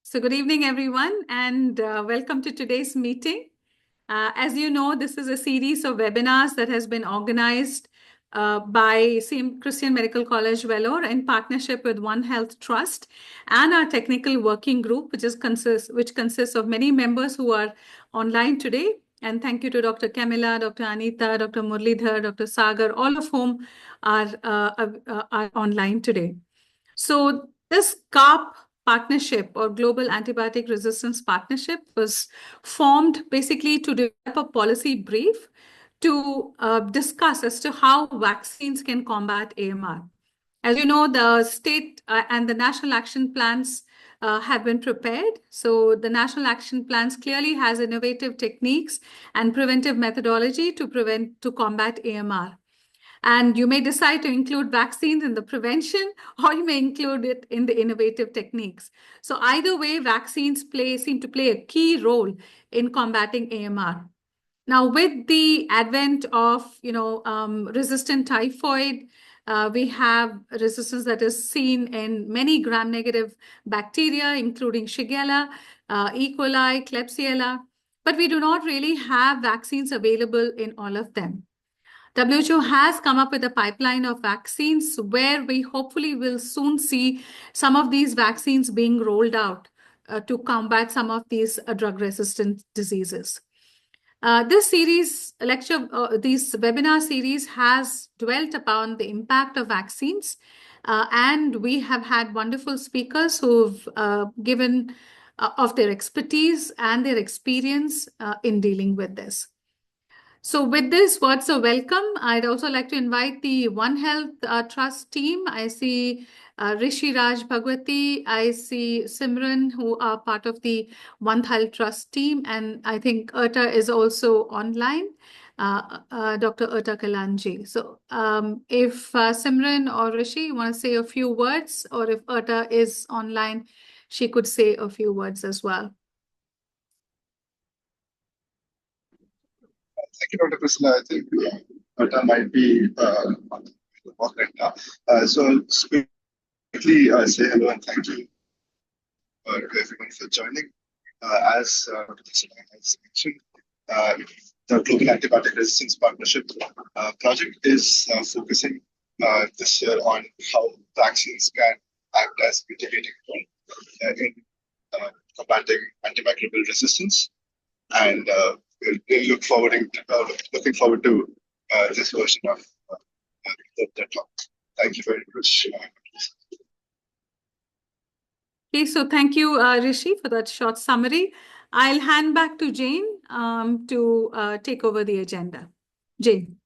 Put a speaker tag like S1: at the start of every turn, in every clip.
S1: So good evening, everyone, and welcome to today's meeting. As you know, this is a series of webinars that has been organized by St. Christian Medical College, Vellore, in partnership with One Health Trust and our technical working group, which consists of many members who are online today. And thank you to Dr. Camilla, Dr. Anita, Dr. Murlidhar, Dr. Sagar, all of whom are online today. So this GARP partnership or Global Antibiotic Resistance Partnership was formed basically to develop a policy brief to discuss as to how vaccines can combat AMR. As you know, the state and the national action plans have been prepared. So the national action plans clearly has innovative techniques and preventive methodology to combat AMR. And you may decide to include vaccines in the prevention, or you may include it in the innovative techniques. So either way, vaccines seem to play a key role in combating AMR. Now, with the advent of resistant typhoid, we have resistance that is seen in many gram-negative bacteria, including Shigella, E. coli, Klebsiella, but we do not really have vaccines available in all of them. WHO has come up with a pipeline of vaccines where we hopefully will soon see some of these vaccines being rolled out to combat some of these drug-resistant diseases. This webinar series has dwelt upon the impact of vaccines, and we have had wonderful speakers who've given of their expertise and their experience in dealing with this. So with this, words of welcome, I'd also like to invite the One Health Trust team. I see Rishi Raj Bhagwati, I see Simran, who are part of the One Health Trust team, and I think Urta is also online, Dr. Urta Kalanji. So if Simran or Rishi, you want to say a few words, or if Urta is online, she could say a few words as well.
S2: Thank you, Dr. Priscilla. I think Urta might be on the walk right now. So quickly say hello and thank you to everyone for joining. As Dr. Priscilla has mentioned, the Global Antibiotic Resistance Partnership project is focusing this year on how vaccines can act as mitigating role in combating antimicrobial resistance. And we're looking forward to this version of the talk. Thank you very much.
S1: Okay, so thank you, Rishi, for that short summary. I'll hand back to Jane to take over the agenda. Jane.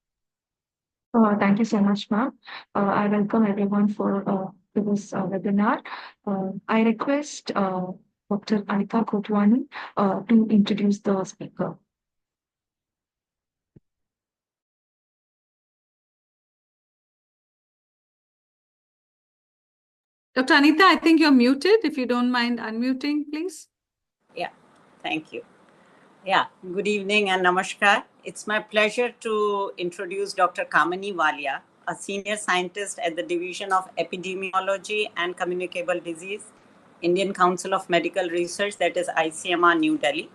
S3: Thank you so much, ma'am. I welcome everyone to this webinar. I request Dr. Anita Kotwani to introduce the speaker.
S1: Dr. Anita, I think you're muted. If you don't mind unmuting, please.
S4: Yeah, thank you. Yeah, good evening and namaskar. It's my pleasure to introduce Dr. Kamini Walia, a senior scientist at the Division of Epidemiology and Communicable Disease, Indian Council of Medical Research, that is ICMR, New Delhi.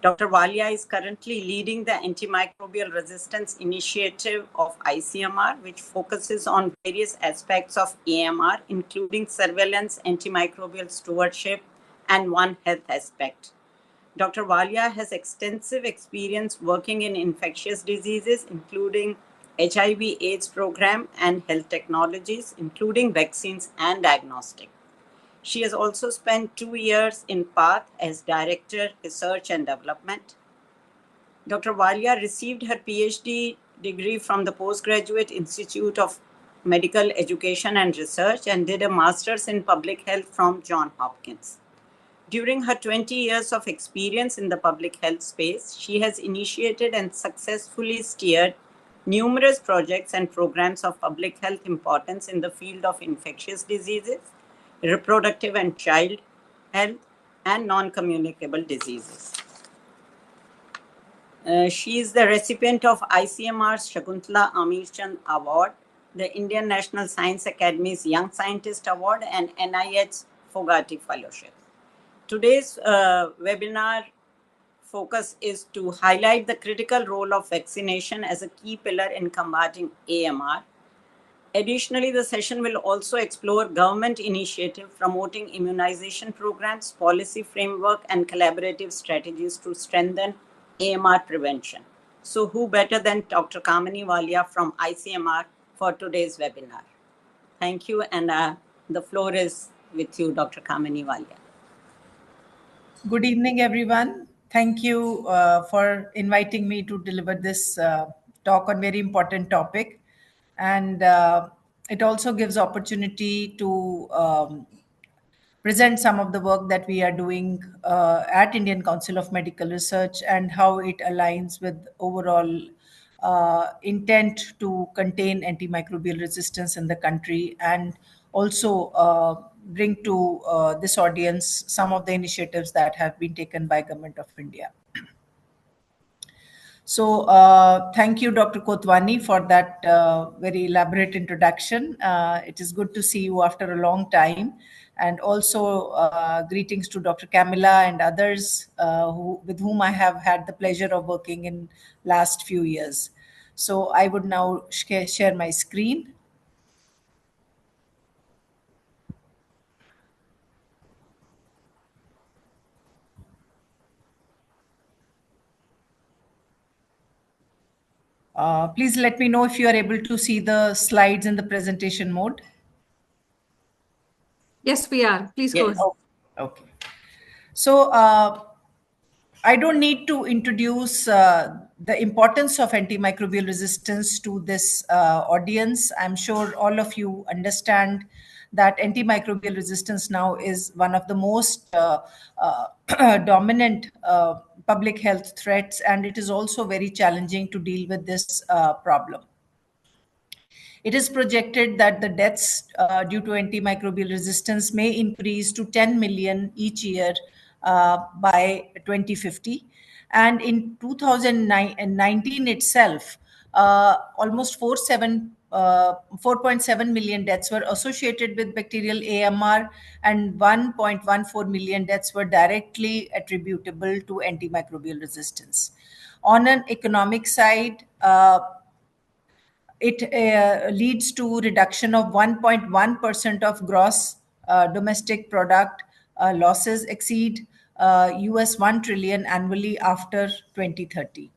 S4: Dr. Walia is currently leading the Antimicrobial Resistance Initiative of ICMR, which focuses on various aspects of AMR, including surveillance, antimicrobial stewardship, and One Health aspect. Dr. Walia has extensive experience working in infectious diseases, including HIV/AIDS program and health technologies, including vaccines and diagnostic. She has also spent 2 years in PATH as Director, Research and Development. Dr. Walia received her PhD degree from the Postgraduate Institute of Medical Education and Research and did a Master's in Public Health from Johns Hopkins. During her 20 years of experience in the public health space, she has initiated and successfully steered numerous projects and programs of public health importance in the field of infectious diseases, reproductive and child health, and non-communicable diseases. She is the recipient of ICMR's Shakuntala Amirchand Award, the Indian National Science Academy's Young Scientist Award, and NIH's Fogarty Fellowship. Today's webinar focus is to highlight the critical role of vaccination as a key pillar in combating AMR. Additionally, the session will also explore government initiative promoting immunization programs, policy framework, and collaborative strategies to strengthen AMR prevention. So who better than Dr. Kamini Walia from ICMR for today's webinar? Thank you, and the floor is with you, Dr. Kamini Walia.
S5: Good evening, everyone. Thank you for inviting me to deliver this talk on very important topic. And it also gives opportunity to present some of the work that we are doing at Indian Council of Medical Research and how it aligns with overall intent to contain antimicrobial resistance in the country, and also bring to this audience some of the initiatives that have been taken by Government of India. So thank you, Dr. Kotwani, for that very elaborate introduction. It is good to see you after a long time. And also greetings to Dr. Camilla and others with whom I have had the pleasure of working in last few years. So I would now share my screen. Please let me know if you are able to see the slides in the presentation mode.
S1: Yes, we are. Please go ahead.
S5: Okay. So I don't need to introduce the importance of antimicrobial resistance to this audience. I'm sure all of you understand that antimicrobial resistance now is one of the most dominant public health threats, and it is also very challenging to deal with this problem. It is projected that the deaths due to antimicrobial resistance may increase to 10 million each year by 2050. And in 2019 itself, almost 4.7 million deaths were associated with bacterial AMR, and 1.14 million deaths were directly attributable to antimicrobial resistance. On an economic side, it leads to reduction of 1.1% of gross domestic product. Losses exceed US 1 trillion annually after 2030.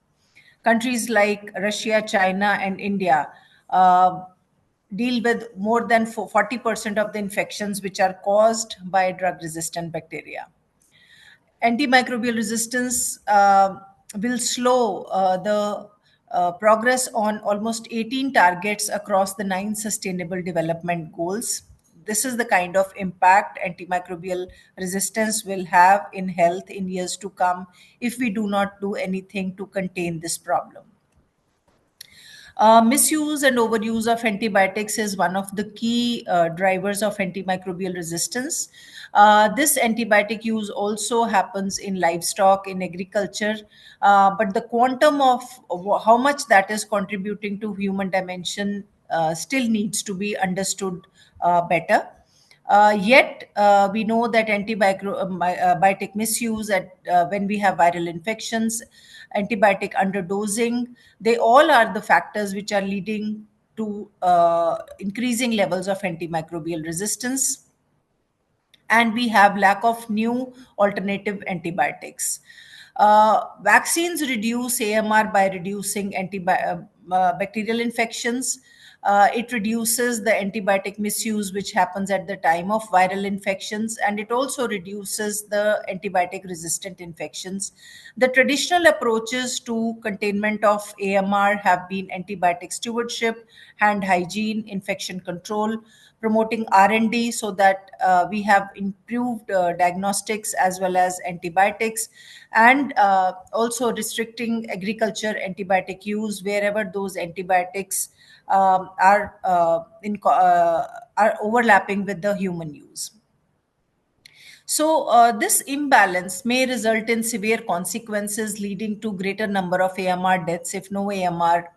S5: Countries like Russia, China, and India deal with more than 40% of the infections which are caused by drug-resistant bacteria. Antimicrobial resistance will slow the progress on almost 18 targets across the 9 Sustainable Development Goals. This is the kind of impact antimicrobial resistance will have in health in years to come if we do not do anything to contain this problem. Misuse and overuse of antibiotics is one of the key drivers of antimicrobial resistance. This antibiotic use also happens in livestock, in agriculture, but the quantum of how much that is contributing to human dimension still needs to be understood better. Yet, we know that antibiotic misuse when we have viral infections, antibiotic underdosing, they all are the factors which are leading to increasing levels of antimicrobial resistance. And we have lack of new alternative antibiotics. Vaccines reduce AMR by reducing bacterial infections. It reduces the antibiotic misuse which happens at the time of viral infections, and it also reduces the antibiotic resistant infections. The traditional approaches to containment of AMR have been antibiotic stewardship, hand hygiene, infection control, promoting R&D so that we have improved diagnostics as well as antibiotics, and also restricting agriculture antibiotic use wherever those antibiotics are overlapping with the human use. So this imbalance may result in severe consequences, leading to greater number of AMR deaths if no AMR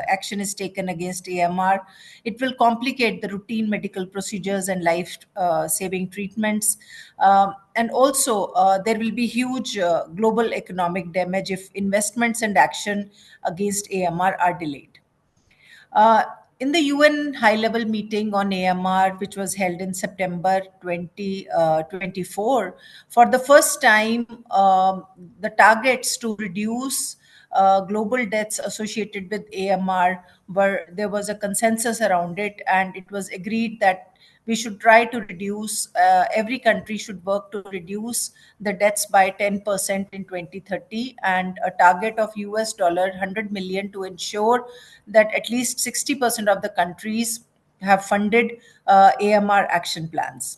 S5: action is taken against AMR. It will complicate the routine medical procedures and life-saving treatments. And also, there will be huge global economic damage if investments and action against AMR are delayed. In the UN high-level meeting on AMR, which was held in September 2024, for the first time, the targets to reduce global deaths associated with AMR there was a consensus around it, and it was agreed that we should try to reduce, every country should work to reduce the deaths by 10% in 2030, and a target of US $100 million to ensure that at least 60% of the countries have funded AMR action plans.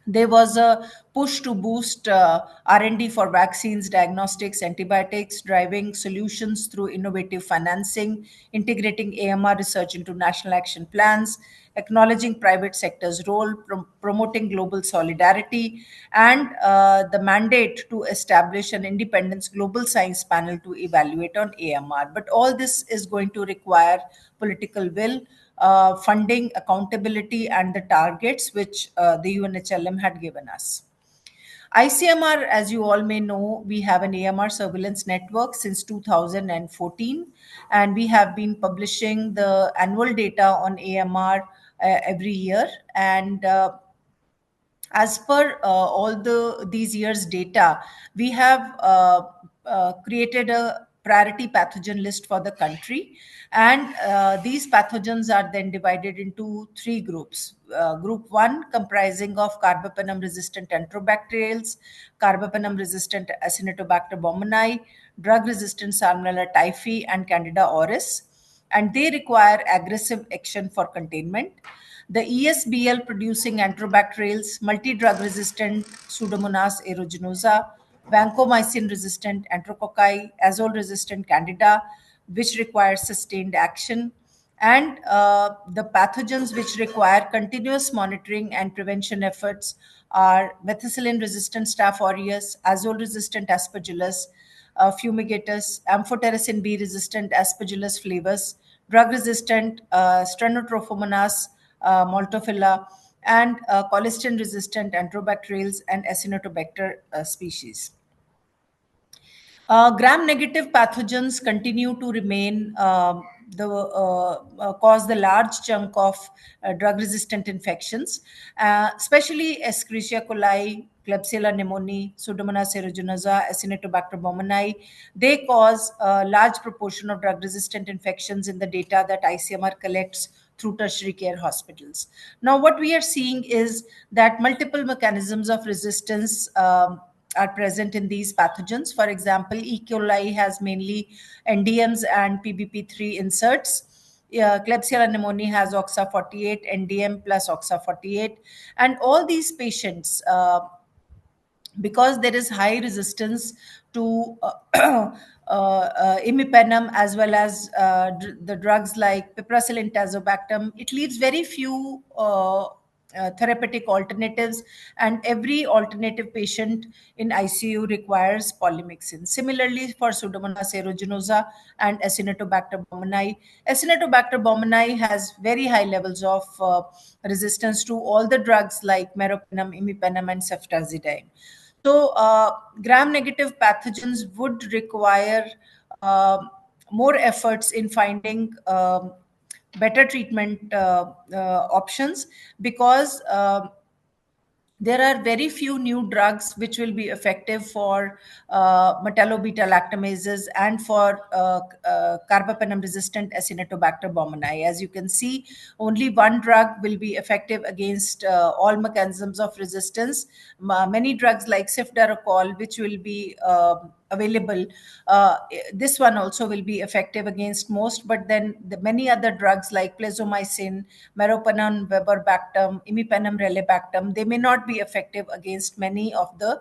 S5: There was a push to boost R&D for vaccines, diagnostics, antibiotics, driving solutions through innovative financing, integrating AMR research into national action plans, acknowledging private sector's role, promoting global solidarity, and the mandate to establish an independent global science panel to evaluate on AMR. But all this is going to require political will, funding, accountability, and the targets which the UNHLM had given us. ICMR, as you all may know, we have an AMR surveillance network since 2014, and we have been publishing the annual data on AMR every year. And as per all these years' data, we have created a priority pathogen list for the country, and these pathogens are then divided into three groups. Group 1 comprising of carbapenem-resistant enterobacterials, carbapenem-resistant Acinetobacter baumannii, drug-resistant Salmonella typhi, and Candida auris, and they require aggressive action for containment. The ESBL producing enterobacterials, multi-drug resistant Pseudomonas aeruginosa, vancomycin resistant enterococci, azole resistant Candida, which require sustained action, and the pathogens which require continuous monitoring and prevention efforts are methicillin resistant Staph aureus, azole resistant Aspergillus fumigatus, amphotericin B resistant Aspergillus flavus, drug resistant Strenotrophomonas Maltophila, and colistin resistant enterobacterials and Acinetobacter species. Gram-negative pathogens continue to remain cause the large chunk of drug-resistant infections, especially Escherichia coli, Klebsiella pneumoniae, Pseudomonas aeruginosa, Acinetobacter baumannii. They cause a large proportion of drug-resistant infections in the data that ICMR collects through tertiary care hospitals. Now, what we are seeing is that multiple mechanisms of resistance are present in these pathogens. For example, E. coli has mainly NDMs and PBP3 inserts. Klebsiella pneumoniae has OXA48, NDM plus OXA48. And all these patients, because there is high resistance to imipenem as well as the drugs like piperacillin tazobactam, it leaves very few therapeutic alternatives, and every alternative patient in ICU requires polymyxin. Similarly, for Pseudomonas aeruginosa and Acinetobacter baumannii, Acinetobacter baumannii has very high levels of resistance to all the drugs like meropenem, imipenem, and ceftazidime. So, gram-negative pathogens would require more efforts in finding better treatment options, because there are very few new drugs which will be effective for metallo-beta-lactamases and for carbapenem-resistant Acinetobacter baumannii. As you can see, only one drug will be effective against all mechanisms of resistance. Many drugs like cefdarocol, which will be available, this one also will be effective against most, but then the many other drugs like plazomicin, meropenem verbactam, imipenem relebactam, they may not be effective against many of the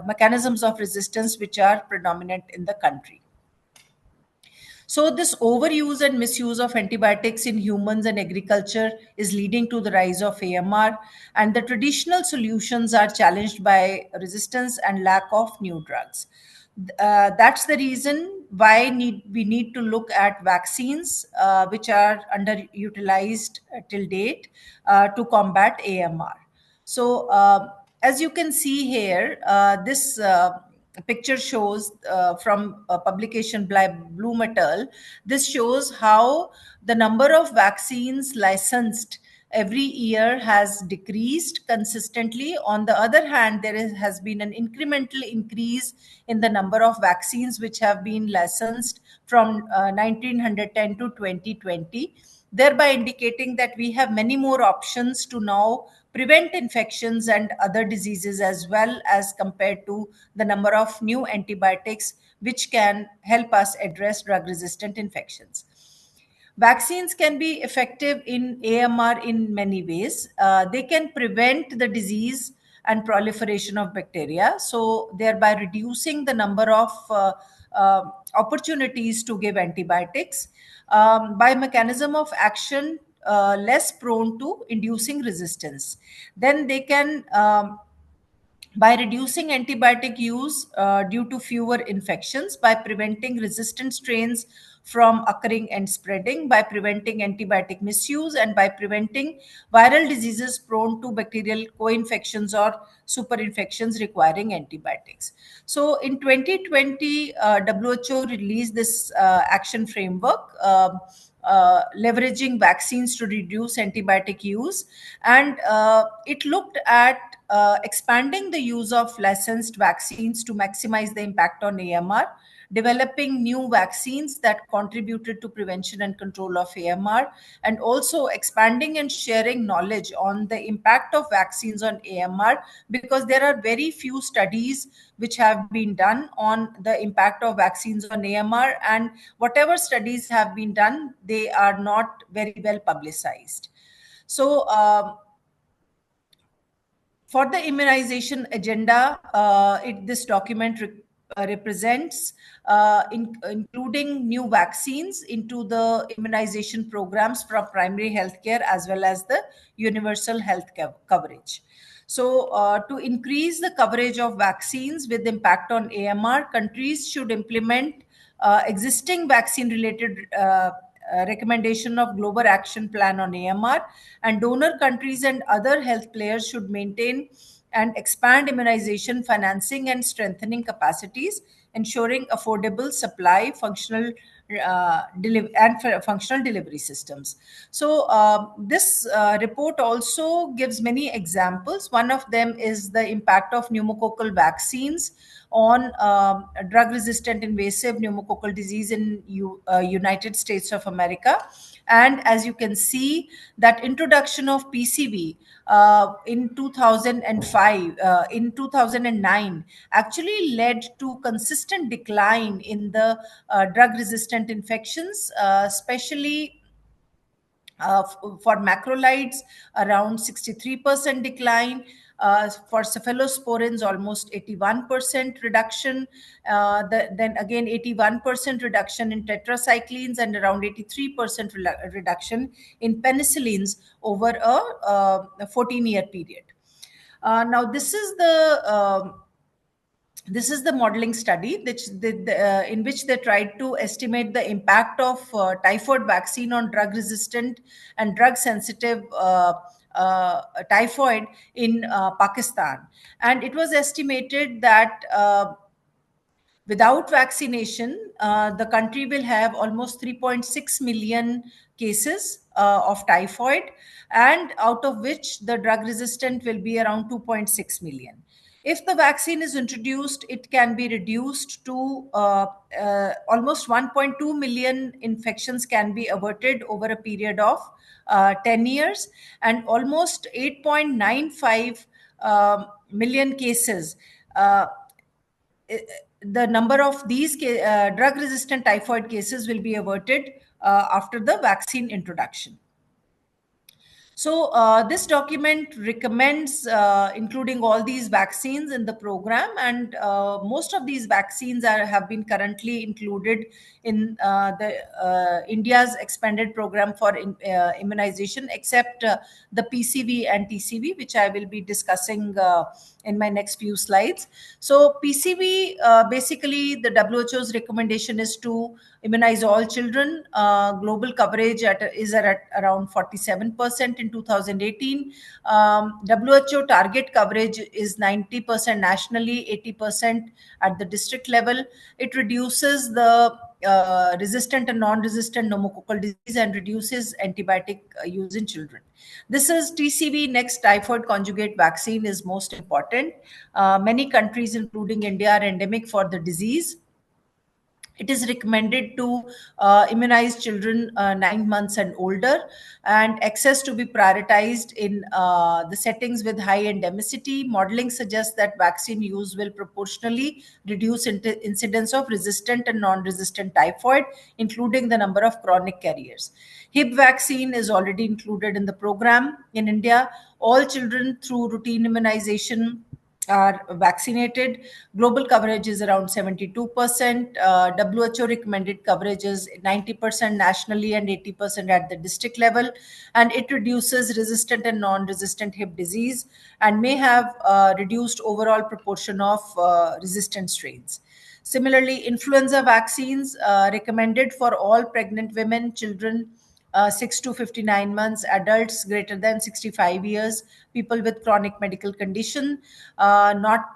S5: mechanisms of resistance which are predominant in the country. So this overuse and misuse of antibiotics in humans and agriculture is leading to the rise of AMR, and the traditional solutions are challenged by resistance and lack of new drugs. That's the reason why we need to look at vaccines, which are underutilized till date, to combat AMR. So, as you can see here, this picture shows from a publication by Bloom et al. This shows how the number of vaccines licensed every year has decreased consistently. On the other hand, has been an incremental increase in the number of vaccines which have been licensed from 1910 to 2020, thereby indicating that we have many more options to now prevent infections and other diseases, as well as compared to the number of new antibiotics which can help us address drug resistant infections. Vaccines can be effective in AMR in many ways. They can prevent the disease and proliferation of bacteria, so thereby reducing the number of opportunities to give antibiotics. By mechanism of action, less prone to inducing resistance. Then they can by reducing antibiotic use due to fewer infections, by preventing resistant strains from occurring and spreading, by preventing antibiotic misuse, and by preventing viral diseases prone to bacterial co-infections or superinfections requiring antibiotics. So in 2020, WHO released this action framework, leveraging vaccines to reduce antibiotic use, and it looked at expanding the use of licensed vaccines to maximize the impact on AMR, developing new vaccines that contributed to prevention and control of AMR, and also expanding and sharing knowledge on the impact of vaccines on AMR, because there are very few studies which have been done on the impact of vaccines on AMR, and whatever studies have been done, they are not very well publicized. So, for the immunization agenda, this document represents including new vaccines into the immunization programs for primary healthcare as well as the universal health coverage. So, to increase the coverage of vaccines with impact on AMR, countries should implement existing vaccine-related recommendation of Global Action Plan on AMR, and donor countries and other health players should maintain and expand immunization financing and strengthening capacities, ensuring affordable supply, functional functional delivery systems. So this report also gives many examples. One of them is the impact of pneumococcal vaccines on drug-resistant invasive pneumococcal disease in United States of America. And as you can see, that introduction of PCV in 2005, in 2009, actually led to consistent decline in the drug-resistant infections, especially for macrolides, around 63% decline. For cephalosporins, almost 81% reduction. Then again, 81% reduction in tetracyclines and around 83% reduction in penicillins over a 14-year period. Now, this is the modeling study in which they tried to estimate the impact of typhoid vaccine on drug-resistant and drug-sensitive typhoid in Pakistan. And it was estimated that without vaccination, the country will have almost 3.6 million cases of typhoid, and out of which the drug-resistant will be around 2.6 million. If the vaccine is introduced, it can be reduced to almost 1.2 million infections can be averted over a period of 10 years, and almost 8.95 million cases. The number of these drug-resistant typhoid cases will be averted after the vaccine introduction. So this document recommends including all these vaccines in the program, and most of these vaccines have been currently included in the India's expanded program for immunization, except the PCV and TCV, which I will be discussing in my next few slides. So PCV, basically the WHO's recommendation is to immunize all children. Global coverage is at around 47% in 2018. WHO target coverage is 90% nationally, 80% at the district level. It reduces the resistant and non-resistant pneumococcal disease and reduces antibiotic use in children. This is TCV, next typhoid conjugate vaccine, is most important. Many countries, including India, are endemic for the disease. It is recommended to immunize children 9 months and older, and access to be prioritized in the settings with high endemicity. Modeling suggests that vaccine use will proportionally reduce incidence of resistant and non-resistant typhoid, including the number of chronic carriers. Hib vaccine is already included in the program. In India, all children through routine immunization are vaccinated. Global coverage is around 72%. WHO recommended coverage is 90% nationally and 80% at the district level. And it reduces resistant and non-resistant hip disease and may have reduced overall proportion of resistant strains. Similarly, influenza vaccines recommended for all pregnant women, children 6 to 59 months, adults greater than 65 years, people with chronic medical condition, not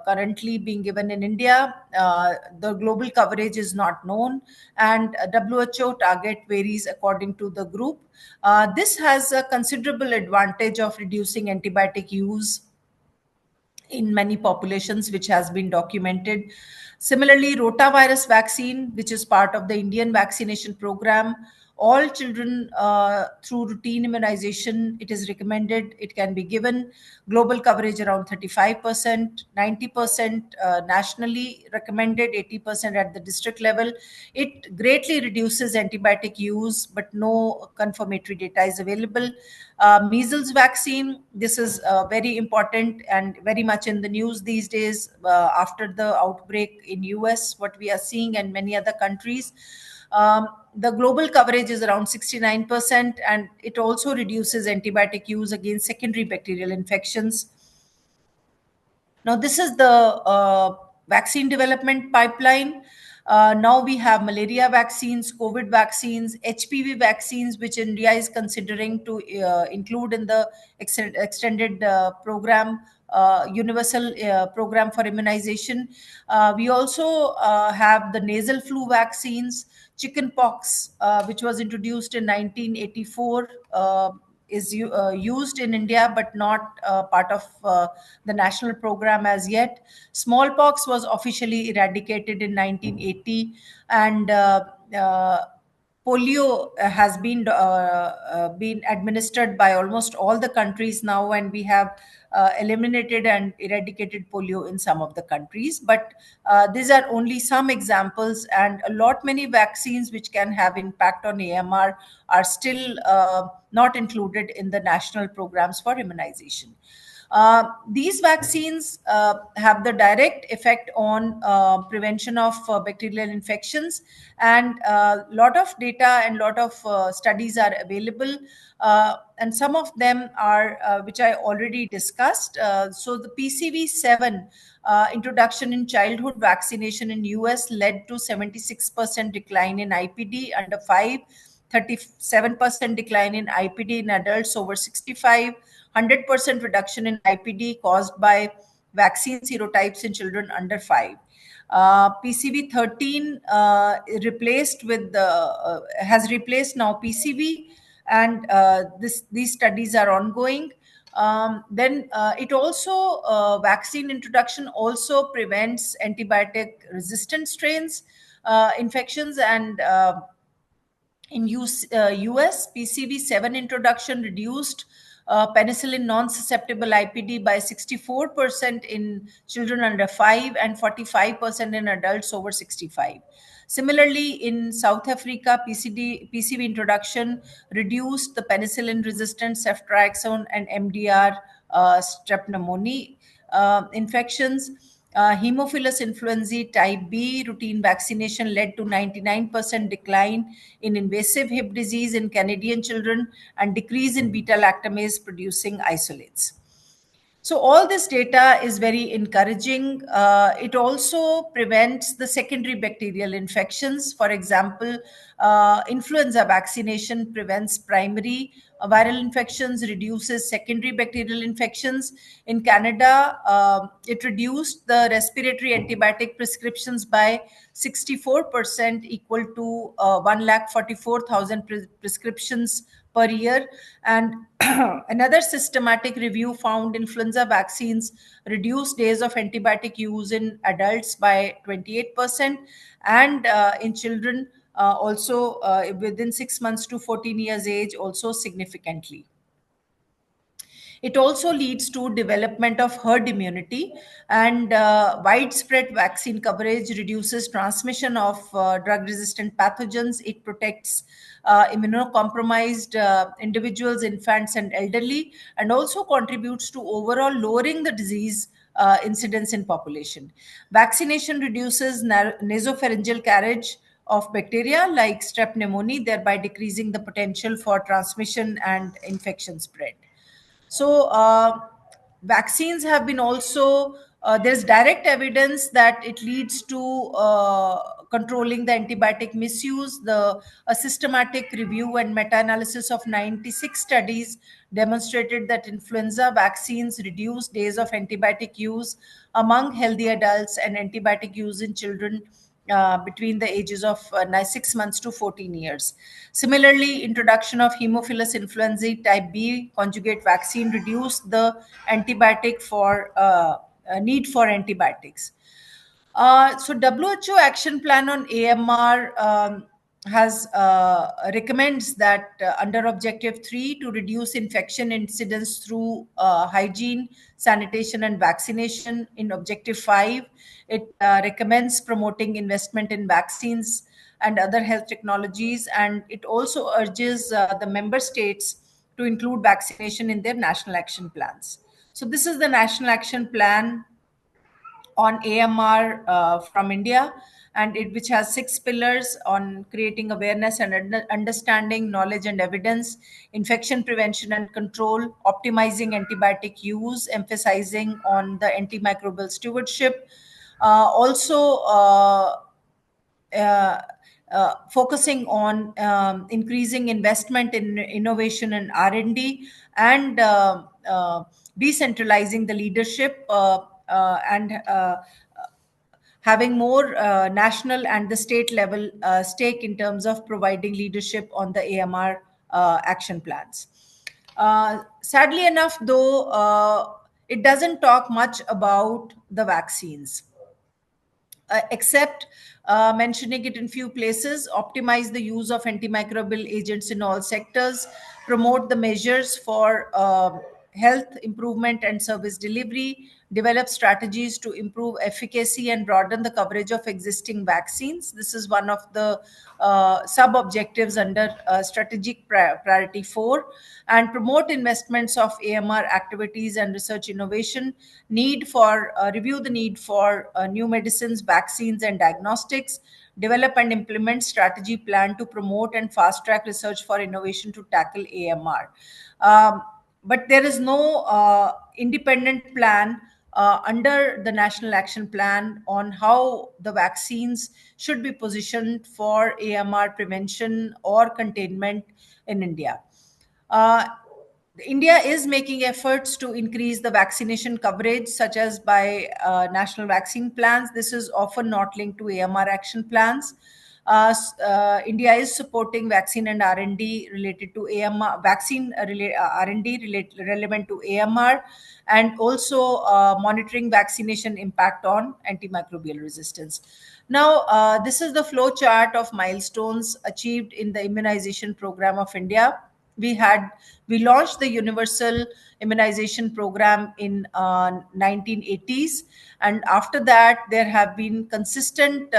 S5: currently being given in India. The global coverage is not known, and WHO target varies according to the group. This has a considerable advantage of reducing antibiotic use in many populations, which has been documented. Similarly, rotavirus vaccine, which is part of the Indian vaccination program, all children through routine immunization, it is recommended, it can be given. Global coverage around 35%, 90% nationally recommended, 80% at the district level. It greatly reduces antibiotic use, but no confirmatory data is available. Measles vaccine, this is very important and very much in the news these days after the outbreak in US, what we are seeing, and many other countries. The global coverage is around 69%, and it also reduces antibiotic use against secondary bacterial infections. Now, this is the vaccine development pipeline. Now we have malaria vaccines, COVID vaccines, HPV vaccines, which India is considering to include in the extended program, universal program for immunization. We also have the nasal flu vaccines, chickenpox, which was introduced in 1984. Is used in India, but not part of the national program as yet. Smallpox was officially eradicated in 1980, and polio has been administered by almost all the countries now, and we have eliminated and eradicated polio in some of the countries. But these are only some examples, and a lot many vaccines which can have impact on AMR are still not included in the national programs for immunization. These vaccines have the direct effect on prevention of bacterial infections, and a lot of data and lot of studies are available, and some of them are which I already discussed. So the PCV7 introduction in childhood vaccination in US led to 76% decline in IPD under 5, 37% decline in IPD in adults over 65, 100% reduction in IPD caused by vaccine serotypes in children under 5. PCV13 has replaced now PCV, and these studies are ongoing. Then it also vaccine introduction also prevents antibiotic resistant strains infections, and in US, PCV7 introduction reduced penicillin non-susceptible IPD by 64% in children under 5 and 45% in adults over 65. Similarly, in South Africa, PCV introduction reduced the penicillin-resistant ceftriaxone and MDR strep pneumoniae infections. Haemophilus influenzae type B routine vaccination led to 99% decline in invasive hip disease in Canadian children and decrease in beta-lactamase producing isolates. So all this data is very encouraging. It also prevents the secondary bacterial infections. For example, influenza vaccination prevents primary viral infections, reduces secondary bacterial infections. In Canada, it reduced the respiratory antibiotic prescriptions by 64%, equal to 144,000 prescriptions per year. And another systematic review found influenza vaccines reduced days of antibiotic use in adults by 28%, and in children also within 6 months to 14 years age also significantly. It also leads to development of herd immunity, and widespread vaccine coverage reduces transmission of drug-resistant pathogens. It protects immunocompromised individuals, infants, and elderly, and also contributes to overall lowering the disease incidence in population. Vaccination reduces nasopharyngeal carriage of bacteria like strep pneumoniae, thereby decreasing the potential for transmission and infection spread. So vaccines have been also, there's direct evidence that it leads to controlling the antibiotic misuse. A systematic review and meta-analysis of 96 studies demonstrated that influenza vaccines reduce days of antibiotic use among healthy adults and antibiotic use in children between the ages of 6 months to 14 years. Similarly, introduction of Haemophilus influenzae type B conjugate vaccine reduced the antibiotic for need for antibiotics. So WHO action plan on AMR has recommends that under objective 3 to reduce infection incidence through hygiene, sanitation, and vaccination. In objective 5, it recommends promoting investment in vaccines and other health technologies, and it also urges the member states to include vaccination in their national action plans. So this is the national action plan on AMR from India, and which has 6 pillars on creating awareness and understanding, knowledge and evidence, infection prevention and control, optimizing antibiotic use, emphasizing on the antimicrobial stewardship, focusing on increasing investment in innovation and R&D, and decentralizing the leadership and having more national and the state level stake in terms of providing leadership on the AMR action plans. Sadly enough, though, it doesn't talk much about the vaccines. Except mentioning it in few places, optimize the use of antimicrobial agents in all sectors, promote the measures for health improvement and service delivery, develop strategies to improve efficacy and broaden the coverage of existing vaccines. This is one of the sub-objectives under strategic priority 4, and promote investments of AMR activities and research innovation, review the need for new medicines, vaccines, and diagnostics, develop and implement strategy plan to promote and fast track research for innovation to tackle AMR. But there is no independent plan under the National Action Plan on how the vaccines should be positioned for AMR prevention or containment in India. India is making efforts to increase the vaccination coverage, such as by national vaccine plans. This is often not linked to AMR action plans. India is supporting vaccine and R&D related to AMR, vaccine R&D relevant to AMR, and also monitoring vaccination impact on antimicrobial resistance. Now, this is the flow chart of milestones achieved in the immunization program of India. We launched the universal immunization program in 1980s, and after that there have been consistent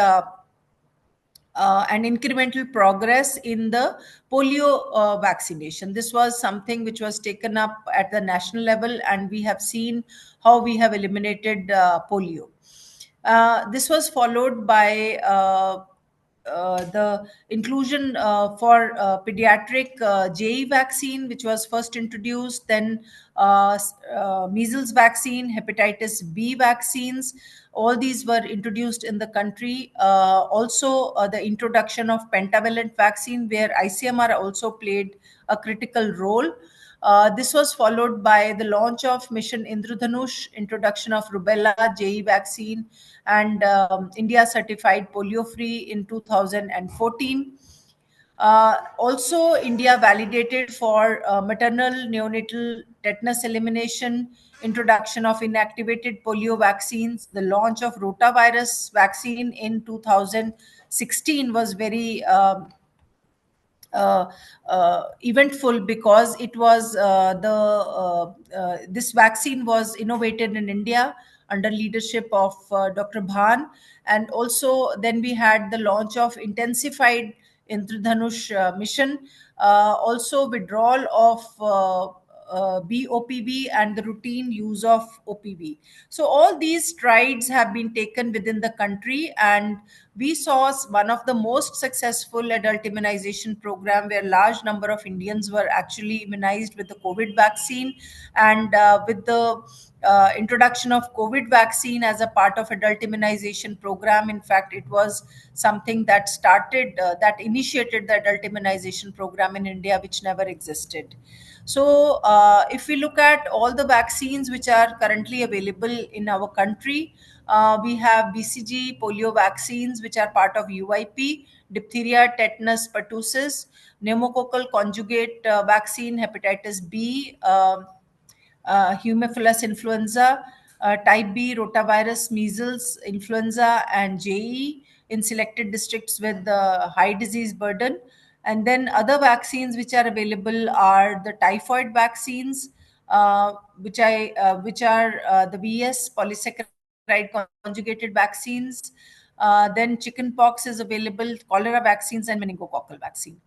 S5: and incremental progress in the polio vaccination. This was something which was taken up at the national level, and we have seen how we have eliminated polio. This was followed by the inclusion for pediatric JE vaccine, which was first introduced, then measles vaccine, hepatitis B vaccines. All these were introduced in the country. Also, the introduction of pentavalent vaccine, where ICMR also played a critical role. This was followed by the launch of Mission Indradhanush, introduction of rubella JE vaccine, and India certified polio free in 2014. Also, India validated for maternal neonatal tetanus elimination, introduction of inactivated polio vaccines, the launch of rotavirus vaccine in 2016 was very eventful, because it was this vaccine was innovated in India under leadership of Dr. Bhan, and also then we had the launch of intensified Indradhanush mission, also withdrawal of BOPV and the routine use of OPV. So all these strides have been taken within the country, and we saw one of the most successful adult immunization program, where large number of Indians were actually immunized with the COVID vaccine. And with the introduction of COVID vaccine as a part of adult immunization program, in fact, it was something that started, that initiated the adult immunization program in India, which never existed. So if we look at all the vaccines which are currently available in our country, we have BCG polio vaccines, which are part of UIP, diphtheria, tetanus, pertussis, pneumococcal conjugate vaccine, hepatitis B, Haemophilus influenza, type B, rotavirus, measles, influenza, and JE in selected districts with high disease burden. And then other vaccines which are available are the typhoid vaccines, which are the VS polysaccharide conjugated vaccines. Then chickenpox is available, cholera vaccines, and meningococcal vaccine.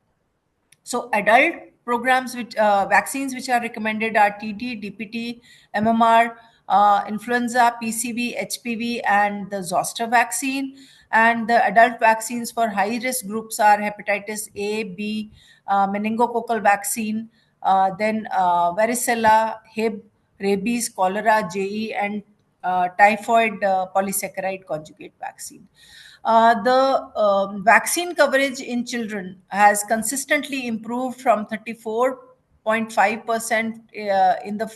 S5: So adult programs which vaccines which are recommended are TD, DPT, MMR, influenza, PCV, HPV, and the zoster vaccine. And the adult vaccines for high risk groups are hepatitis A, B, meningococcal vaccine, then varicella, Hib, rabies, cholera, JE, and typhoid polysaccharide conjugate vaccine. The vaccine coverage in children has consistently improved from 34.5% in the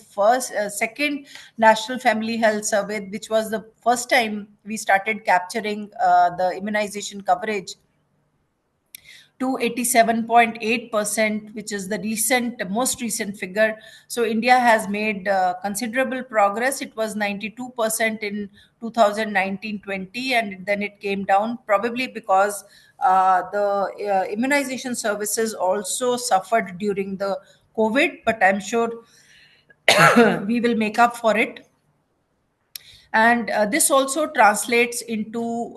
S5: second National Family Health Survey, which was the first time we started capturing the immunization coverage, to 87.8%, which is the most recent figure. So India has made considerable progress. It was 92% in 2019-20, and then it came down, probably because the immunization services also suffered during the COVID, but I'm sure we will make up for it. And this also translates into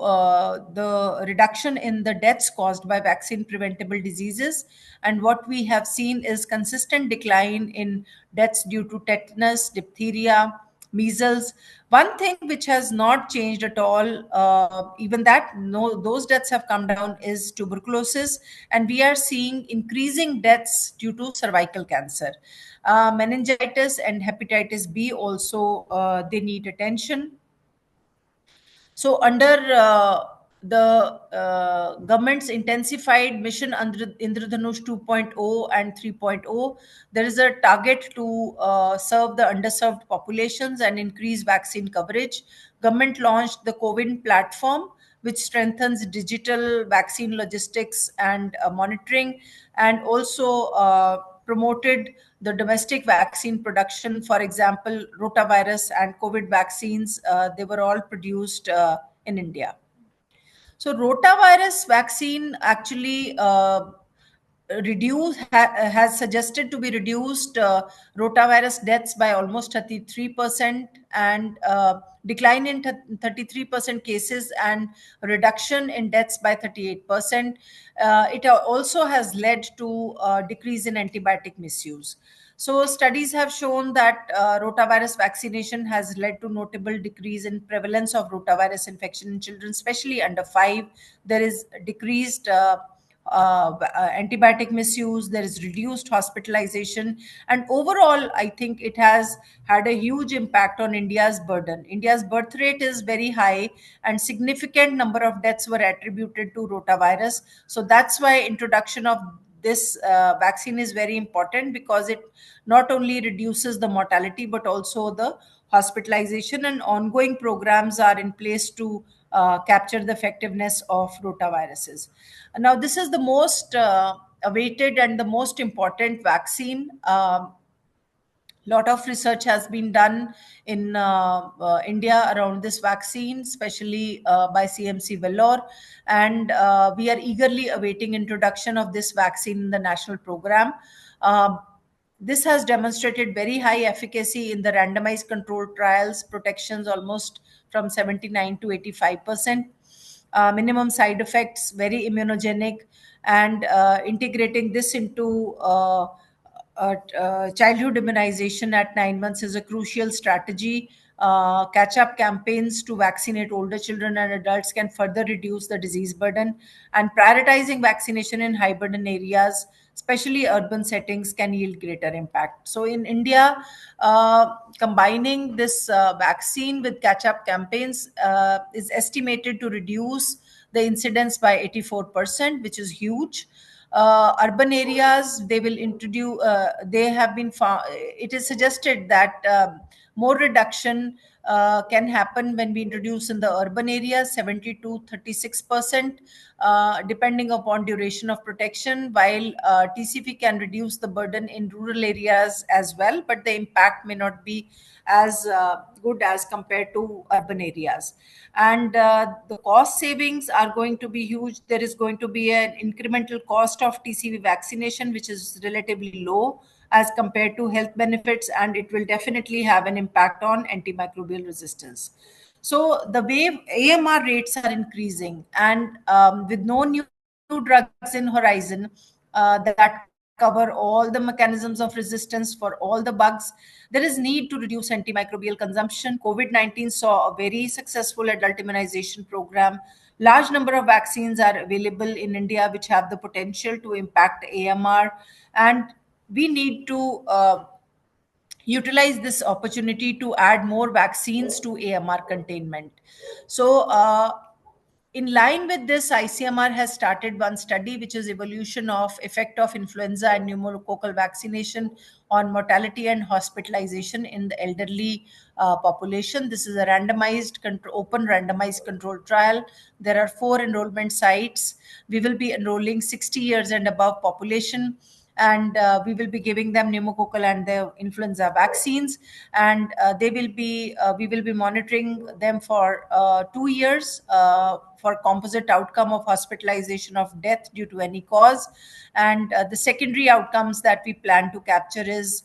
S5: the reduction in the deaths caused by vaccine preventable diseases. And what we have seen is consistent decline in deaths due to tetanus, diphtheria, measles. One thing which has not changed at all, even that those deaths have come down, is tuberculosis. And we are seeing increasing deaths due to cervical cancer. Meningitis and hepatitis B also, they need attention. So under the government's intensified Mission Indradhanush 2.0 and 3.0, there is a target to serve the underserved populations and increase vaccine coverage. Government launched the CoWIN platform, which strengthens digital vaccine logistics and monitoring, and also promoted the domestic vaccine production. For example, rotavirus and COVID vaccines, they were all produced in India. So rotavirus vaccine actually has suggested to be reduced rotavirus deaths by almost 33% and decline in 33% cases and reduction in deaths by 38%. It also has led to decrease in antibiotic misuse. So studies have shown that rotavirus vaccination has led to notable decrease in prevalence of rotavirus infection in children, especially under 5. There is decreased antibiotic misuse, there is reduced hospitalization, and overall, I think it has had a huge impact on India's burden. India's birth rate is very high, and significant number of deaths were attributed to rotavirus. So that's why introduction of this vaccine is very important, because it not only reduces the mortality but also the hospitalization, and ongoing programs are in place to capture the effectiveness of rotaviruses. Now, this is the most awaited and the most important vaccine. Lot of research has been done in India around this vaccine, especially by CMC Vellore, and we are eagerly awaiting introduction of this vaccine in the national program. This has demonstrated very high efficacy in the randomized controlled trials, protections almost from 79 to 85%. Minimum side effects, very immunogenic, and integrating this into childhood immunization at 9 months is a crucial strategy. Catch-up campaigns to vaccinate older children and adults can further reduce the disease burden, and prioritizing vaccination in high burden areas, especially urban settings, can yield greater impact. So in India, combining this vaccine with catch-up campaigns is estimated to reduce the incidence by 84%, which is huge. Urban areas, they will introduce, they have been found, it is suggested that more reduction can happen when we introduce in the urban areas, 70 to 36%, depending upon duration of protection, while TCP can reduce the burden in rural areas as well, but the impact may not be as good as compared to urban areas. And the cost savings are going to be huge. There is going to be an incremental cost of TCV vaccination, which is relatively low as compared to health benefits, and it will definitely have an impact on antimicrobial resistance. So the way AMR rates are increasing, and with no new drugs in horizon that cover all the mechanisms of resistance for all the bugs, there is need to reduce antimicrobial consumption. COVID-19 saw a very successful adult immunization program. Large number of vaccines are available in India which have the potential to impact AMR, and we need to utilize this opportunity to add more vaccines to AMR containment. So in line with this, ICMR has started one study, which is evolution of effect of influenza and pneumococcal vaccination on mortality and hospitalization in the elderly population. This is a open randomized controlled trial. There are 4 enrollment sites. We will be enrolling 60 years and above population, and we will be giving them pneumococcal and the influenza vaccines, and we will be monitoring them for 2 years for composite outcome of hospitalization of death due to any cause. And the secondary outcomes that we plan to capture is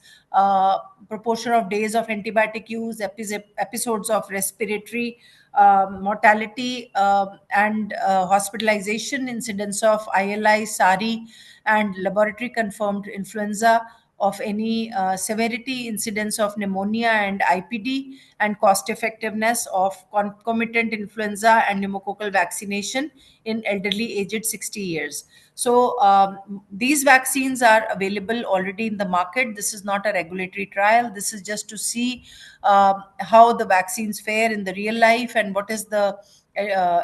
S5: proportion of days of antibiotic use, episodes of respiratory mortality and hospitalization, incidence of ILI, SARI, and laboratory confirmed influenza of any severity, incidence of pneumonia and IPD, and cost effectiveness of concomitant influenza and pneumococcal vaccination in elderly aged 60 years. So these vaccines are available already in the market. This is not a regulatory trial. This is just to see how the vaccines fare in the real life and what is the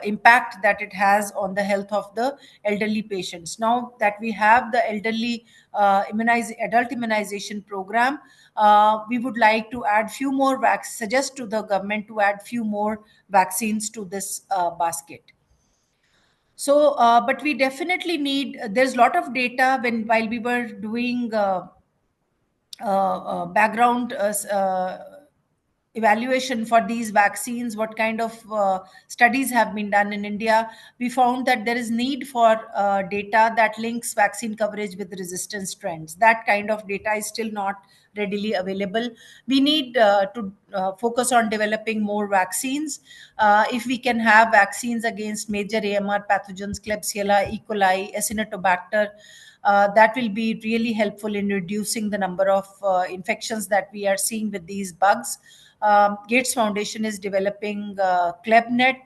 S5: impact that it has on the health of the elderly patients. Now that we have the elderly adult immunization program, we would like to add few more suggest to the government to add few more vaccines to this basket. So, but we definitely need, there's a lot of data while we were doing background evaluation for these vaccines, what kind of studies have been done in India, we found that there is need for data that links vaccine coverage with resistance trends. That kind of data is still not readily available. We need to focus on developing more vaccines. If we can have vaccines against major AMR pathogens, Klebsiella, E. coli, Acinetobacter, that will be really helpful in reducing the number of infections that we are seeing with these bugs. Gates Foundation is developing ClebNet,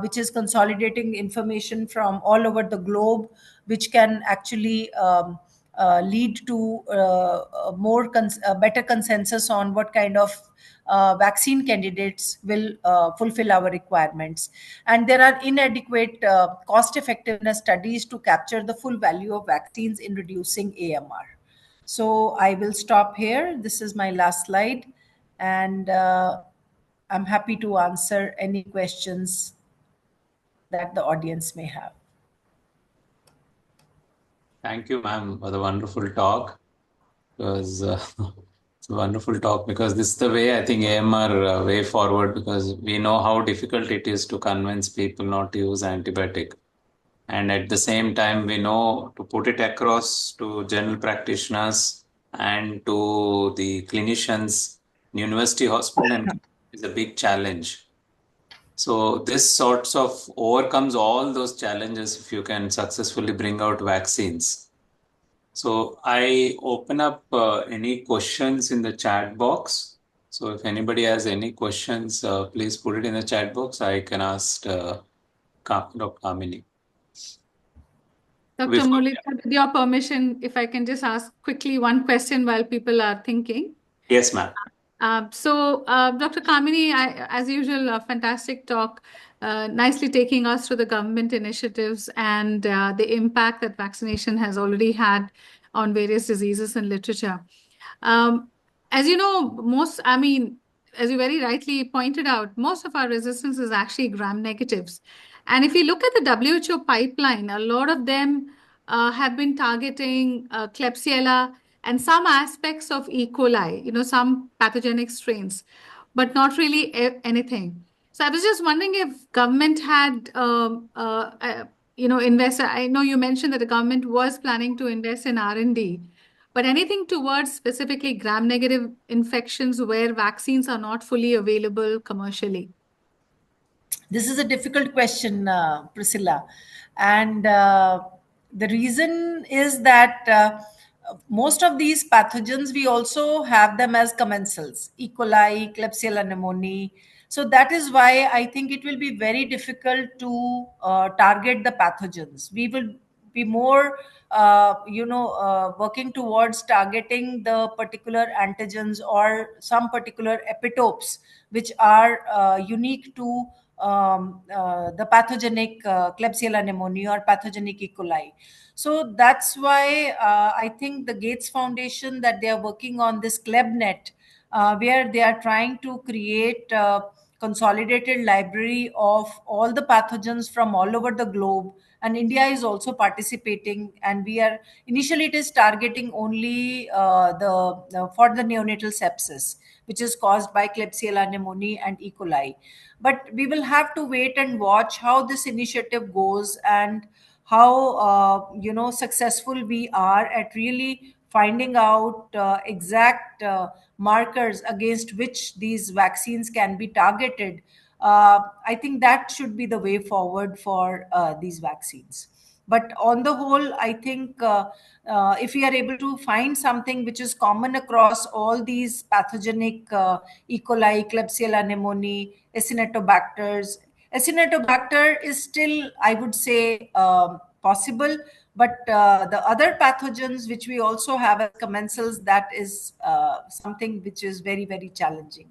S5: which is consolidating information from all over the globe, which can actually lead to better consensus on what kind of vaccine candidates will fulfill our requirements. And there are inadequate cost effectiveness studies to capture the full value of vaccines in reducing AMR. So I will stop here. This is my last slide, and I'm happy to answer any questions that the audience may have.
S6: Thank you, ma'am, for the wonderful talk. Because it's a wonderful talk, because this is the way I think AMR way forward, because we know how difficult it is to convince people not to use antibiotic. And at the same time, we know to put it across to general practitioners and to the clinicians in university hospital and is a big challenge. So this sorts of overcomes all those challenges if you can successfully bring out vaccines. So I open up any questions in the chat box. So if anybody has any questions, please put it in the chat box. I can ask Dr. Kamini.
S1: Dr.
S6: Before-
S1: Muralidhar, with your permission, if I can just ask quickly one question while people are thinking.
S6: Yes, ma'am.
S1: Dr. Kamini, as usual, a fantastic talk, nicely taking us through the government initiatives and the impact that vaccination has already had on various diseases and literature. As you know, as you very rightly pointed out, most of our resistance is actually gram-negatives. And if you look at the WHO pipeline, a lot of them have been targeting Klebsiella and some aspects of E. coli, some pathogenic strains, but not really anything. So I was just wondering if government had, invested. I know you mentioned that the government was planning to invest in R&D, but anything towards specifically gram-negative infections where vaccines are not fully available commercially?
S5: This is a difficult question, Priscilla. And the reason is that most of these pathogens, we also have them as commensals, E. coli, Klebsiella pneumoniae. So that is why I think it will be very difficult to target the pathogens. We will be more, working towards targeting the particular antigens or some particular epitopes, which are unique to the pathogenic Klebsiella pneumoniae or pathogenic E. coli. So that's why I think the Gates Foundation, that they are working on this ClebNet, where they are trying to create a consolidated library of all the pathogens from all over the globe. And India is also participating, and we are initially it is targeting only for the neonatal sepsis, which is caused by Klebsiella pneumoniae and E. coli. But we will have to wait and watch how this initiative goes and how successful we are at really finding out exact markers against which these vaccines can be targeted. I think that should be the way forward for these vaccines. But on the whole, I think if we are able to find something which is common across all these pathogenic E. coli, Klebsiella pneumoniae, Acinetobacters. Acinetobacter is still, I would say, possible, but the other pathogens which we also have as commensals, that is something which is very, very challenging.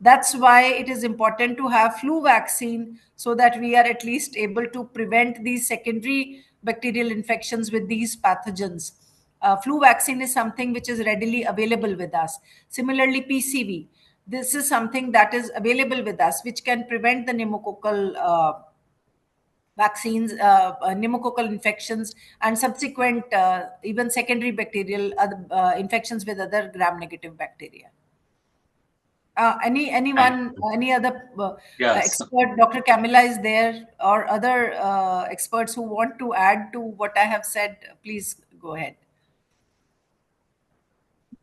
S5: That's why it is important to have flu vaccine, so that we are at least able to prevent these secondary bacterial infections with these pathogens. Flu vaccine is something which is readily available with us. Similarly, PCV. This is something that is available with us, which can prevent the pneumococcal vaccines, pneumococcal infections, and subsequent even secondary bacterial infections with other gram-negative bacteria. Any other
S6: Yes.
S5: expert? Dr. Camilla is there, or other experts who want to add to what I have said? Please go ahead.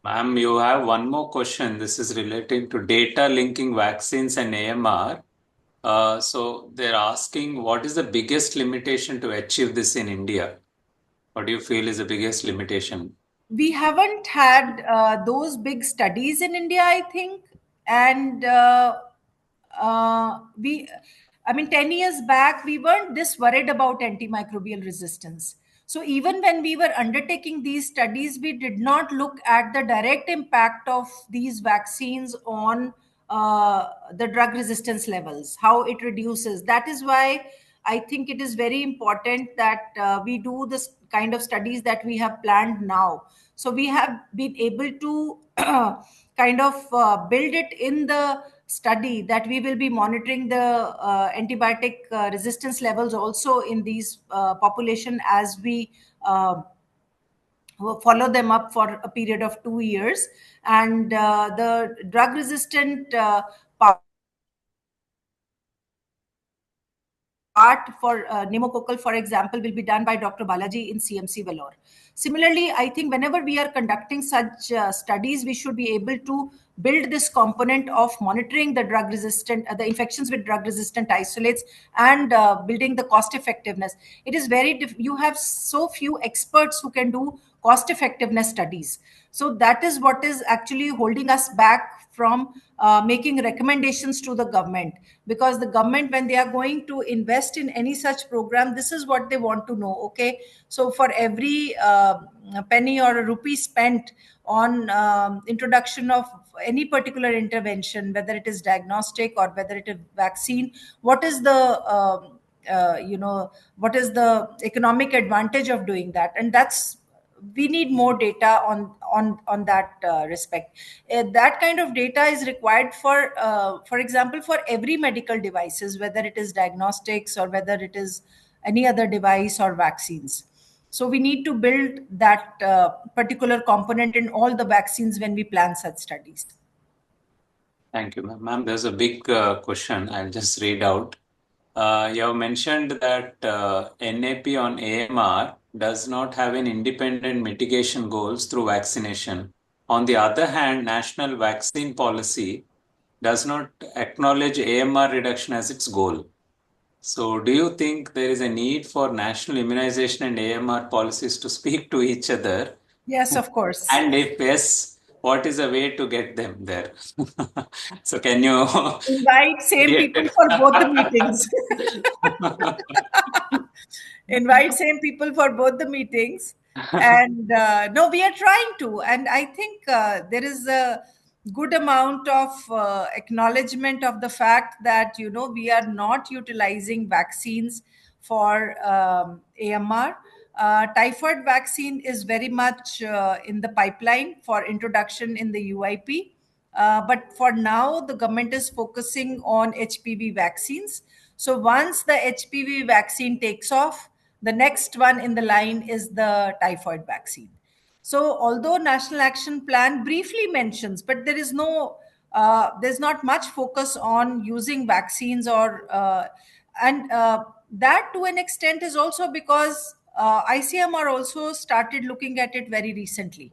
S6: Ma'am, you have one more question. This is relating to data linking vaccines and AMR. So they're asking, what is the biggest limitation to achieve this in India? What do you feel is the biggest limitation?
S5: We haven't had those big studies in India, I think, and I mean, 10 years back, we weren't this worried about antimicrobial resistance. So even when we were undertaking these studies, we did not look at the direct impact of these vaccines on the drug resistance levels, how it reduces. That is why I think it is very important that we do this kind of studies that we have planned now. So we have been able to kind of build it in the study that we will be monitoring the antibiotic resistance levels also in these population as we follow them up for a period of 2 years. And the drug resistant part for pneumococcal, for example, will be done by Dr. Balaji in CMC Vellore. Similarly, I think whenever we are conducting such studies, we should be able to build this component of monitoring the drug resistant, the infections with drug resistant isolates, and building the cost effectiveness. It is you have so few experts who can do cost effectiveness studies. So that is what is actually holding us back from making recommendations to the government, because the government, when they are going to invest in any such program, this is what they want to know. Okay, so for every penny or a rupee spent on introduction of any particular intervention, whether it is diagnostic or whether it is vaccine, what is the what is the economic advantage of doing that? And that's, we need more data on that respect. That kind of data is required for example, for every medical devices, whether it is diagnostics or whether it is any other device or vaccines. So we need to build that particular component in all the vaccines when we plan such studies.
S6: Thank you, ma'am. Ma'am, there's a big question. I'll just read out. You have mentioned that NAP on AMR does not have an independent mitigation goals through vaccination. On the other hand, national vaccine policy does not acknowledge AMR reduction as its goal. So do you think there is a need for national immunization and AMR policies to speak to each other?
S5: Yes, of course.
S6: And if yes, what is a way to get them there? So can you
S5: invite same people for both the meetings? Invite same people for both the meetings. And no, we are trying to. And I think there is a good amount of acknowledgement of the fact that, we are not utilizing vaccines for AMR. Typhoid vaccine is very much in the pipeline for introduction in the UIP. But for now, the government is focusing on HPV vaccines. So once the HPV vaccine takes off, the next one in the line is the typhoid vaccine. So although National Action Plan briefly mentions, but there is there's not much focus on using vaccines that to an extent is also because ICMR also started looking at it very recently.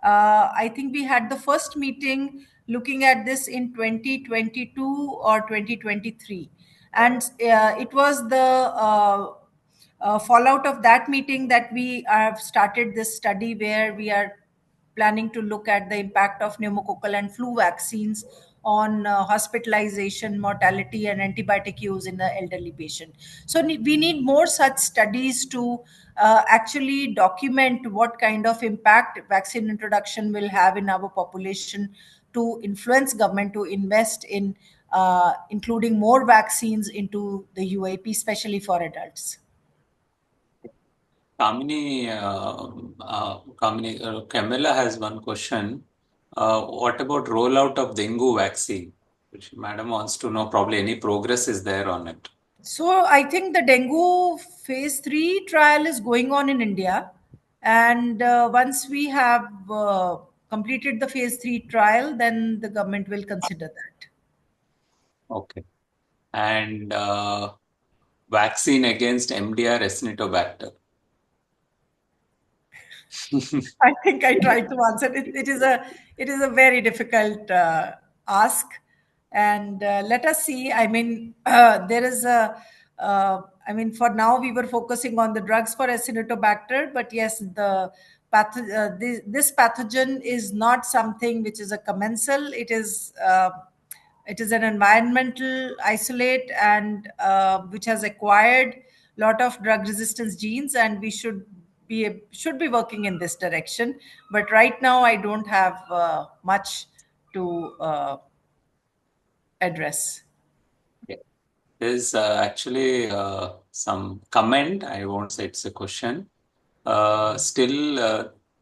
S5: I think we had the first meeting looking at this in 2022 or 2023. And it was the fallout of that meeting that we have started this study where we are planning to look at the impact of pneumococcal and flu vaccines on hospitalization, mortality, and antibiotic use in the elderly patient. So we need more such studies to actually document what kind of impact vaccine introduction will have in our population, to influence government to invest in including more vaccines into the UAP, especially for adults.
S6: Camilla has one question. What about rollout of dengue vaccine? Which Madam wants to know, probably any progress is there on it.
S5: So I think the dengue phase 3 trial is going on in India. And once we have completed the phase 3 trial, then the government will consider that.
S6: Okay. And vaccine against MDR Acinetobacter.
S5: I think I tried to answer it. It is a very difficult ask, and let us see. I mean, there is a. I mean, for now we were focusing on the drugs for Acinetobacter, but yes, this pathogen is not something which is a commensal. It is an environmental isolate and which has acquired lot of drug resistance genes, and we should be working in this direction. But right now, I don't have much to address.
S6: Yeah. There's actually some comment. I won't say it's a question. Still,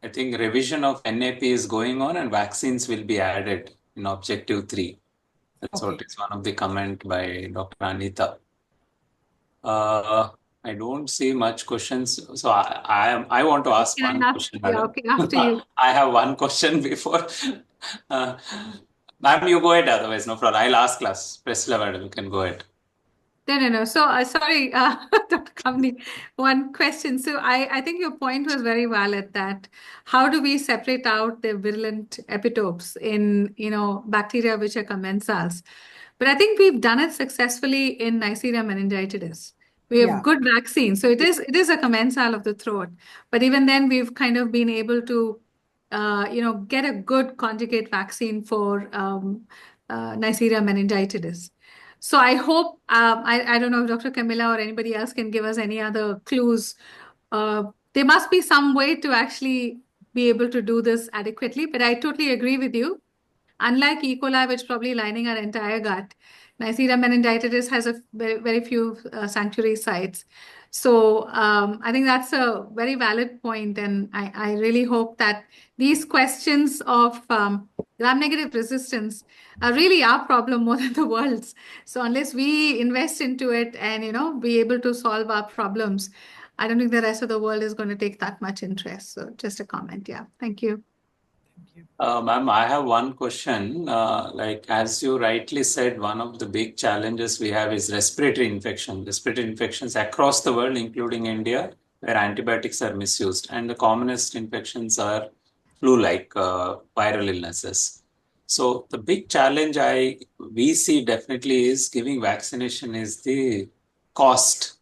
S6: I think revision of NAP is going on and vaccines will be added in Objective 3. That's
S5: Okay.
S6: what is one of the comment by Dr. Anita. I don't see much questions. So I want to ask
S1: Can I
S6: one
S1: have-
S6: question,
S1: yeah,
S6: madam.
S1: okay, after you.
S6: I have one question before. Ma'am, you go ahead, otherwise, no problem. I'll ask class. Press level, you can go ahead.
S1: No. So, sorry, Dr. Kamini, one question. So, I think your point was very valid that how do we separate out the virulent epitopes in, bacteria which are commensals? But I think we've done it successfully in Neisseria meningitidis. We have
S5: Yeah.
S1: good vaccines. So, it is a commensal of the throat. But even then, we've kind of been able to, get a good conjugate vaccine for Neisseria meningitidis. So I hope, I don't know if Dr. Camilla or anybody else can give us any other clues. There must be some way to actually be able to do this adequately, but I totally agree with you. Unlike E. coli, which is probably lining our entire gut, Neisseria meningitidis has a very, very few sanctuary sites. So I think that's a very valid point, and I really hope that these questions of gram-negative resistance are really our problem more than the world's. So unless we invest into it and be able to solve our problems, I don't think the rest of the world is going to take that much interest. So just a comment. Yeah. Thank you.
S6: Ma'am, I have one question. Like as you rightly said, one of the big challenges we have is respiratory infections across the world, including India, where antibiotics are misused. And the commonest infections are flu-like viral illnesses. So the big challenge we see definitely is giving vaccination is the cost.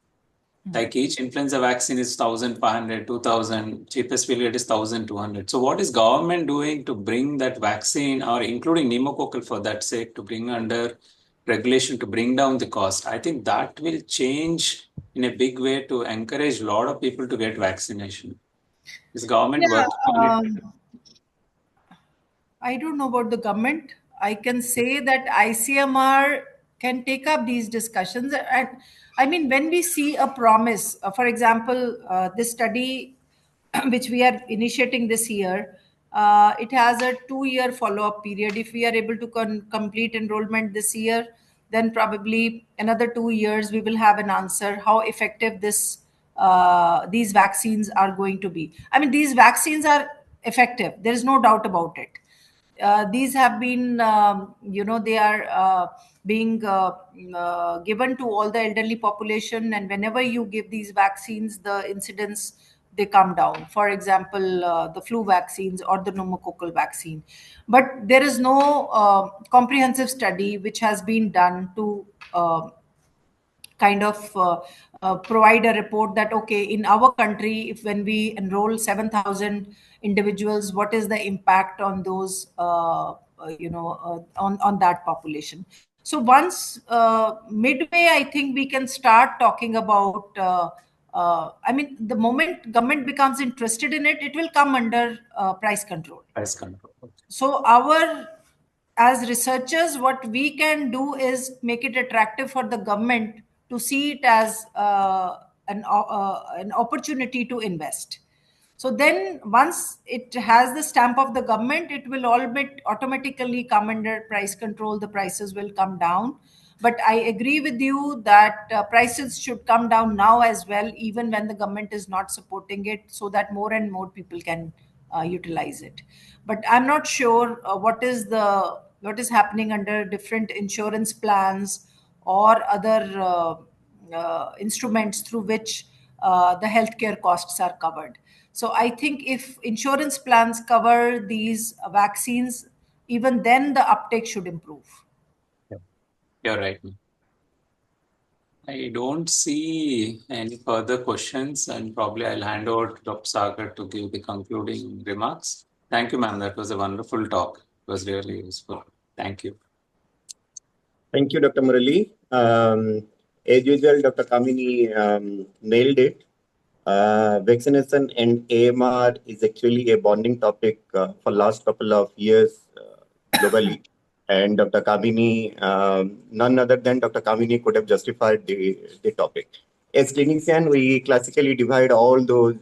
S6: Like each influenza vaccine is 1,500, 2,000, cheapest we'll get is 1,200. So what is government doing to bring that vaccine, or including pneumococcal for that sake, to bring under regulation to bring down the cost? I think that will change in a big way to encourage a lot of people to get vaccination. Is government working on it?
S5: I don't know about the government. I can say that ICMR can take up these discussions. And I mean, when we see a promise, for example, this study which we are initiating this year, it has a 2-year follow-up period. If we are able to complete enrollment this year, then probably another 2 years we will have an answer how effective these vaccines are going to be. I mean, these vaccines are effective. There is no doubt about it. These have been, they are being given to all the elderly population, and whenever you give these vaccines, the incidence they come down. For example, the flu vaccines or the pneumococcal vaccine. But there is no comprehensive study which has been done to kind of provide a report that okay, in our country, if when we enroll 7,000 individuals, what is the impact on those on that population. So once midway, I think we can start talking about I mean, the moment government becomes interested in it, it will come under price control.
S6: Price control.
S5: So as researchers, what we can do is make it attractive for the government to see it as an opportunity to invest. So then once it has the stamp of the government, it will automatically come under price control. The prices will come down. But I agree with you that prices should come down now as well, even when the government is not supporting it, so that more and more people can utilize it. But I'm not sure what is happening under different insurance plans or other instruments through which the healthcare costs are covered. So I think if insurance plans cover these vaccines, even then the uptake should improve.
S6: You're right. I don't see any further questions, and probably I'll hand over to Dr. Sagar to give the concluding remarks. Thank you, ma'am. That was a wonderful talk. It was really useful. Thank you.
S7: Thank you, Dr. Murali. As usual, Dr. Kamini nailed it. Vaccination and AMR is actually a bonding topic for last couple of years globally. And Dr. Kamini, none other than Dr. Kamini could have justified the topic. As clinician, we classically divide all those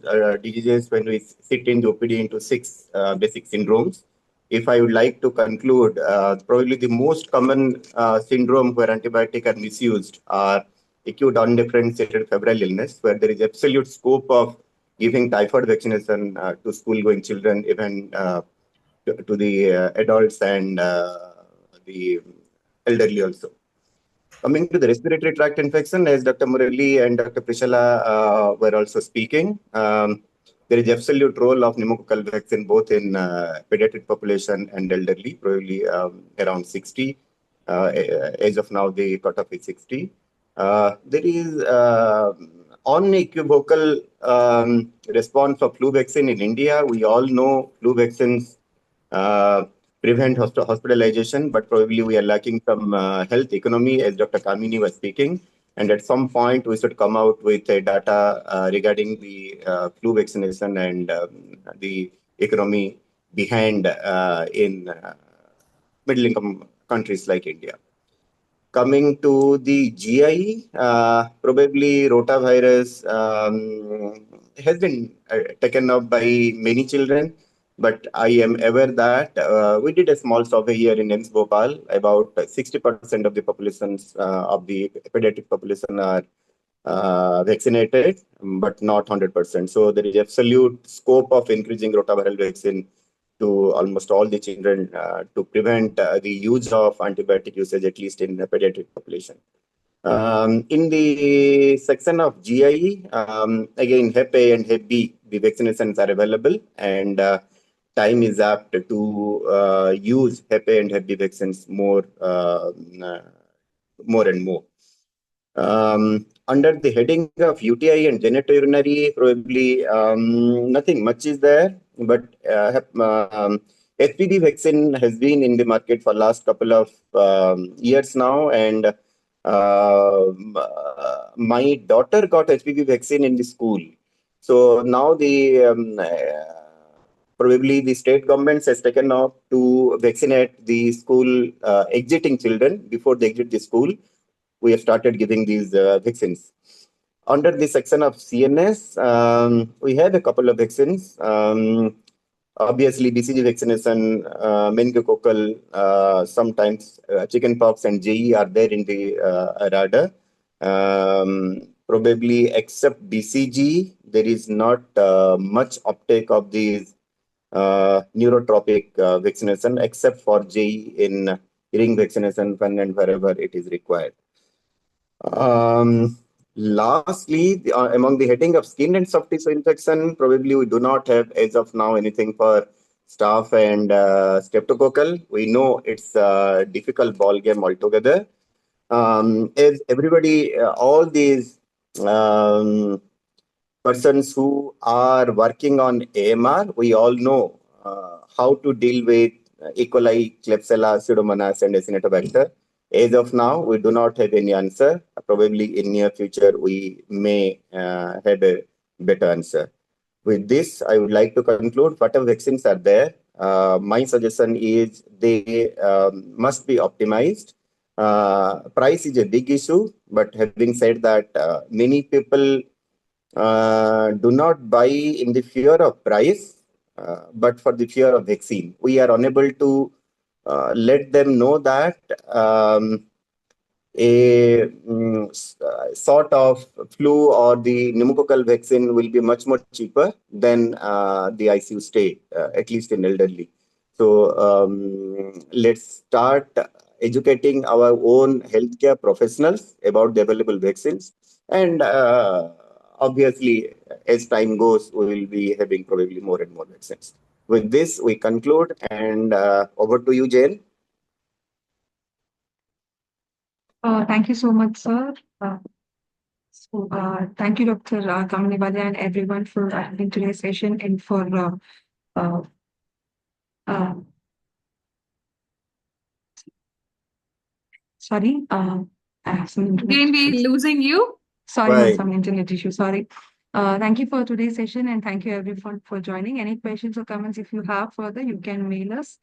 S7: diseases when we sit in the OPD into 6 basic syndromes. If I would like to conclude, probably the most common syndrome where antibiotics are misused are acute undifferentiated febrile illness, where there is absolute scope of giving typhoid vaccination to school-going children, even to the adults and the elderly also. Coming to the respiratory tract infection, as Dr. Murali and Dr. Prishala were also speaking, there is absolute role of pneumococcal vaccine both in pediatric population and elderly, probably around 60. As of now, the cutoff is 60. There is unequivocal response for flu vaccine in India. We all know flu vaccines prevent hospitalization, but probably we are lacking some health economy, as Dr. Kamini was speaking. And at some point, we should come out with data regarding the flu vaccination and the economy behind in middle-income countries like India. Coming to the GI, probably rotavirus has been taken up by many children, but I am aware that we did a small survey here in AIIMS Bhopal. About 60% of the populations of the pediatric population are vaccinated, but not 100%. So there is absolute scope of increasing rotaviral vaccine to almost all the children to prevent the use of antibiotic usage, at least in the pediatric population. In the section of GIE, again, Hep A and Hep B, the vaccinations are available, and time is apt to use Hep A and Hep B vaccines more and more. Under the heading of UTI and genitourinary, probably nothing much is there, but HPV vaccine has been in the market for last couple of years now, and my daughter got HPV vaccine in the school. So now the probably the state government has taken up to vaccinate the school exiting children before they exit the school. We have started giving these vaccines. Under the section of CNS, we have a couple of vaccines. Obviously, BCG vaccination, meningococcal, sometimes chickenpox and JE are there in the radar. Probably except BCG, there is not much uptake of these neurotropic vaccination, except for JE in ring vaccination when and wherever it is required. Lastly, among the heading of skin and soft tissue infection, probably we do not have as of now anything for staph and streptococcal. We know it's a difficult ball game altogether. As everybody, all these persons who are working on AMR, we all know how to deal with E. coli, Klebsiella, Pseudomonas, and Acinetobacter. As of now, we do not have any answer. Probably in near future, we may have a better answer. With this, I would like to conclude. Whatever vaccines are there, my suggestion is they must be optimized. Price is a big issue, but having said that, many people do not buy in the fear of price, but for the fear of vaccine. We are unable to let them know that a sort of flu or the pneumococcal vaccine will be much more cheaper than the ICU stay, at least in elderly. So let's start educating our own healthcare professionals about the available vaccines. And obviously, as time goes, we will be having probably more and more vaccines. With this, we conclude, and over to you, Jane.
S3: Thank you so much, sir. Thank you, Dr. Kamini Walia, and everyone for attending today's session and for sorry, I have some internet
S1: Again, we're
S3: issues.
S1: losing you.
S3: Sorry,
S7: Bye.
S3: some internet issue. Sorry. Thank you for today's session and thank you everyone for joining. Any questions or comments if you have further, you can mail us.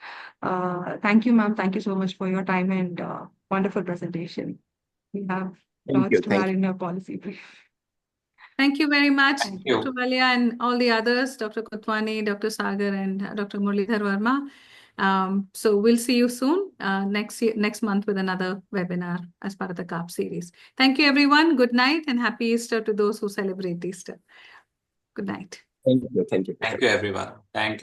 S3: Thank you, ma'am. Thank you so much for your time and wonderful presentation. We have
S7: Thank you.
S3: lots to add in your policy brief.
S1: Thank you very much,
S6: Thank you.
S1: Dr. Walia and all the others, Dr. Kotwani, Dr. Sagar, and Dr. Muralidhar Verma. So we'll see you soon next month with another webinar as part of the CARP series. Thank you, everyone. Good night and happy Easter to those who celebrate Easter. Good night.
S7: Thank you. Thank you.
S6: Thank you, everyone. Thank you.